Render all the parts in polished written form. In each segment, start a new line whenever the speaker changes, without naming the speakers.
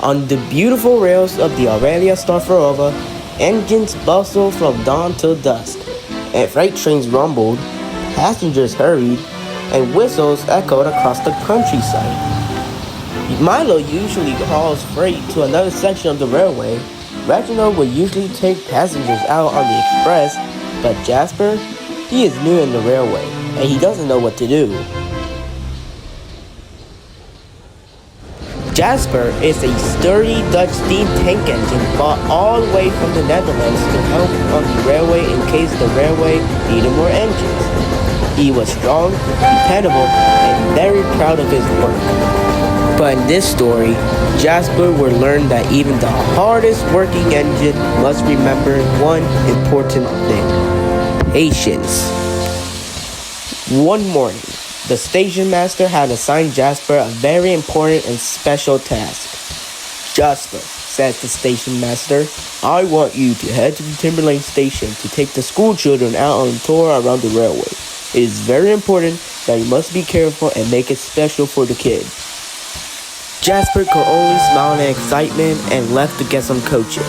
On the beautiful rails of the Aurelia Ferrovia, engines bustled from dawn till dusk, and freight trains rumbled, passengers hurried, and whistles echoed across the countryside. Milo usually hauls freight to another section of the railway. Reginald would usually take passengers out on the express, but Jasper, he is new in the railway, and he doesn't know what to do. Jasper is a sturdy Dutch steam tank engine bought all the way from the Netherlands to help on the railway in case the railway needed more engines. He was strong, dependable, and very proud of his work. But in this story, Jasper will learn that even the hardest working engine must remember one important thing: patience. One morning, the station master had assigned Jasper a very important and special task. "Jasper," said the station master, "I want you to head to the Timberlane station to take the school children out on a tour around the railway. It is very important that you must be careful and make it special for the kids." Jasper could only smile in excitement and left to get some coaches.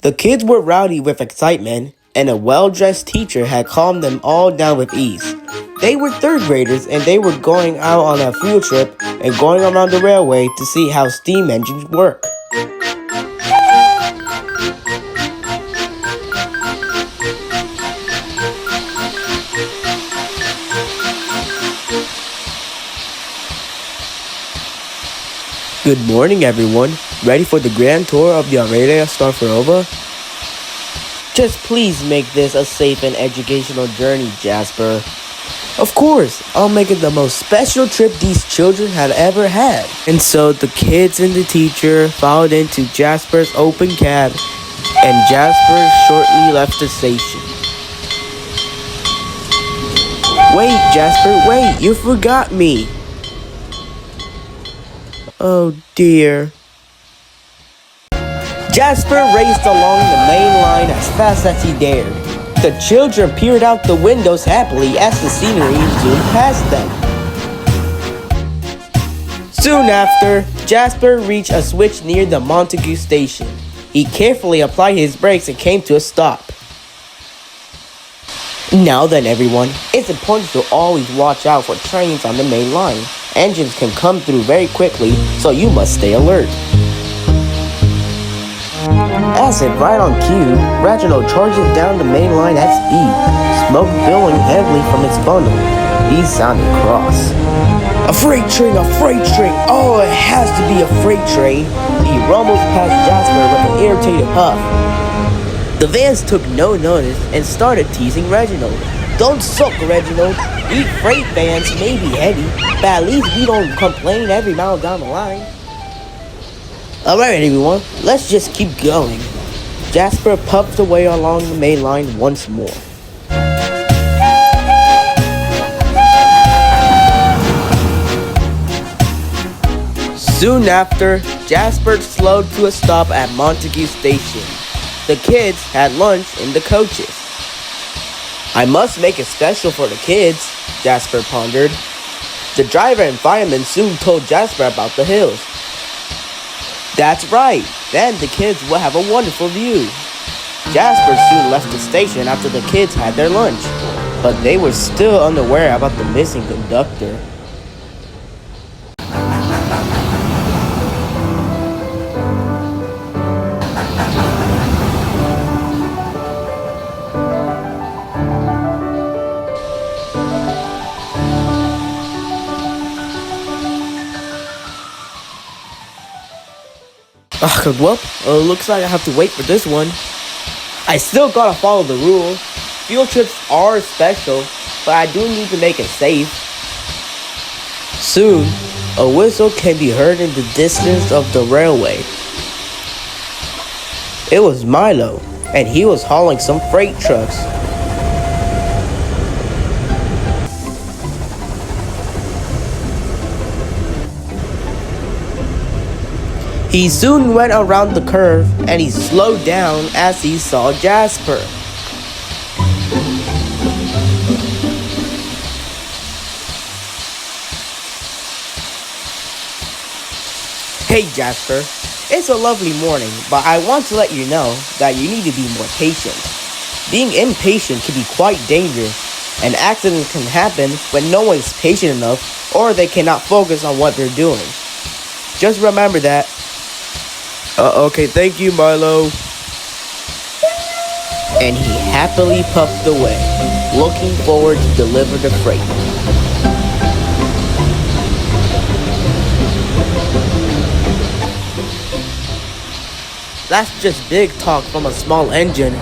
The kids were rowdy with excitement, and a well-dressed teacher had calmed them all down with ease. They were third graders, and they were going out on a field trip and going around the railway to see how steam engines work. Good morning, everyone. Ready for the grand tour of the Aurelia Ferrovia? Just please make this a safe and educational journey, Jasper. Of course, I'll make it the most special trip these children had ever had. And so the kids and the teacher followed into Jasper's open cab, and Jasper shortly left the station. Wait, Jasper, wait, you forgot me. Oh dear. Jasper raced along the main line as fast as he dared. The children peered out the windows happily as the scenery zoomed past them. Soon after, Jasper reached a switch near the Montague station. He carefully applied his brakes and came to a stop. Now then, everyone, it's important to always watch out for trains on the main line. Engines can come through very quickly, so you must stay alert. As if right on cue, Reginald charges down the main line at speed, smoke billowing heavily from its funnel. He sounded cross. A freight train! Oh, it has to be a freight train! He rumbles past Jasper with an irritated huff. The vans took no notice and started teasing Reginald. "Don't sulk, Reginald. These freight vans may be heavy, but at least we don't complain every mile down the line." Alright, everyone, let's just keep going. Jasper puffed away along the main line once more. Soon after, Jasper slowed to a stop at Montague Station. The kids had lunch in the coaches. "I must make it special for the kids," Jasper pondered. The driver and fireman soon told Jasper about the hills. That's right, then the kids will have a wonderful view. Jasper soon left the station after the kids had their lunch, but they were still unaware about the missing conductor. Well, looks like I have to wait for this one. I still gotta follow the rules. Field trips are special, but I do need to make it safe. Soon, a whistle can be heard in the distance of the railway. It was Milo, and he was hauling some freight trucks. He soon went around the curve and he slowed down as he saw Jasper. Hey Jasper, it's a lovely morning, but I want to let you know that you need to be more patient. Being impatient can be quite dangerous, and accidents can happen when no one is patient enough or they cannot focus on what they're doing. Just remember that. Okay, thank you, Milo. And he happily puffed away, looking forward to deliver the freight. That's just big talk from a small engine,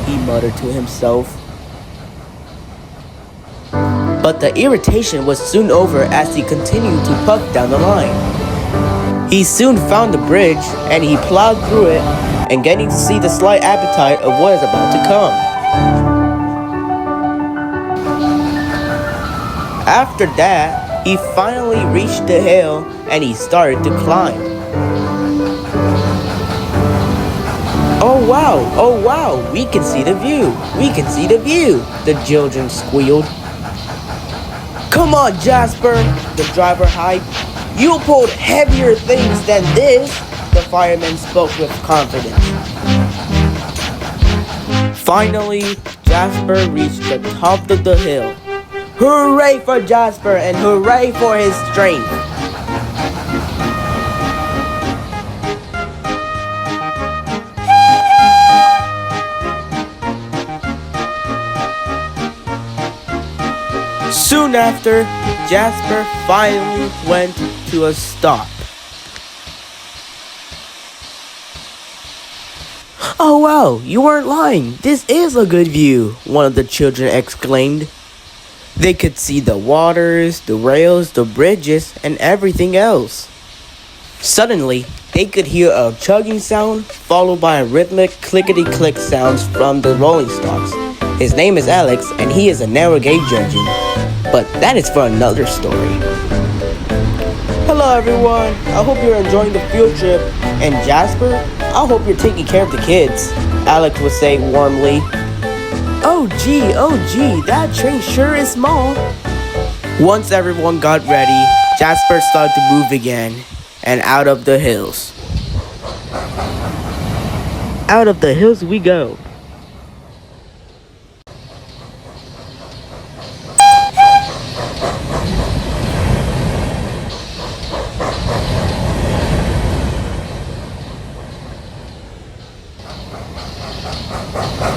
he muttered to himself. But the irritation was soon over as he continued to puff down the line. He soon found the bridge and he plowed through it and getting to see the slight appetite of what is about to come. After that, he finally reached the hill and he started to climb. Oh wow, we can see the view, the children squealed. Come on, Jasper, the driver hyped. You pulled heavier things than this, the fireman spoke with confidence. Finally, Jasper reached the top of the hill. Hooray for Jasper and hooray for his strength! Soon after, Jasper finally went to a stop. Oh wow, you weren't lying. This is a good view, one of the children exclaimed. They could see the waters, the rails, the bridges, and everything else. Suddenly, they could hear a chugging sound, followed by a rhythmic clickety-click sounds from the rolling stocks. His name is Alex, and he is a narrow gauge engine. But that is for another story. Hello everyone, I hope you're enjoying the field trip. And Jasper, I hope you're taking care of the kids, Alex would say warmly. Oh gee, that train sure is small. Once everyone got ready, Jasper started to move again, and out of the hills. Out of the hills we go.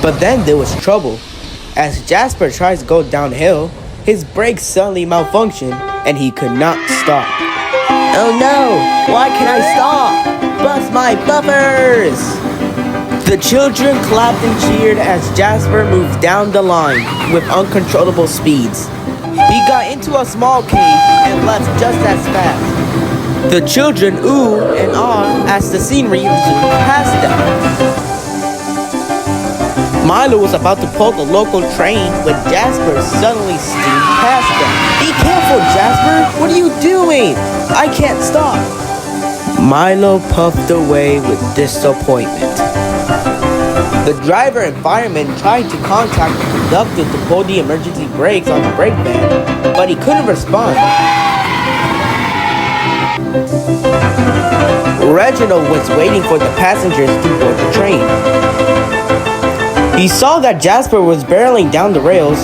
But then there was trouble. As Jasper tried to go downhill, his brakes suddenly malfunctioned and he could not stop. Oh no! Why can't I stop? Bust my buffers! The children clapped and cheered as Jasper moved down the line with uncontrollable speeds. He got into a small cave and left just as fast. The children oohed and awed as the scenery zoomed past them. Milo was about to pull the local train when Jasper suddenly steamed past them. Be careful, Jasper! What are you doing? I can't stop! Milo puffed away with disappointment. The driver and fireman tried to contact the conductor to pull the emergency brakes on the brake van, but he couldn't respond. Reginald was waiting for the passengers to board the train. He saw that Jasper was barreling down the rails,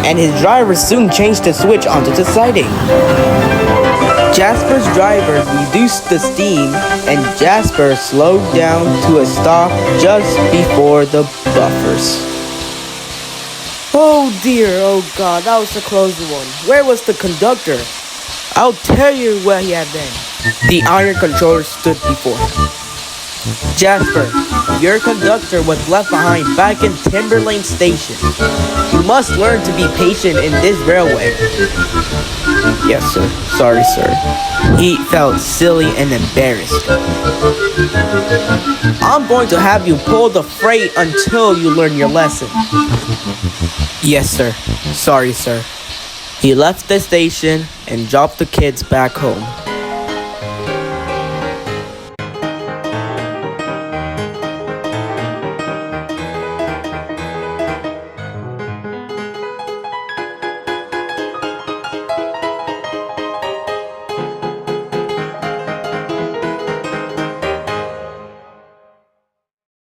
and his driver soon changed the switch onto the siding. Jasper's driver reduced the steam, and Jasper slowed down to a stop just before the buffers. Oh dear, oh god, that was a close one. Where was the conductor? I'll tell you where he had been. The iron controller stood before him. Jasper, your conductor was left behind back in Timberlane Station. You must learn to be patient in this railway. Yes, sir. Sorry, sir. He felt silly and embarrassed. I'm going to have you pull the freight until you learn your lesson. Yes, sir. Sorry, sir. He left the station and dropped the kids back home.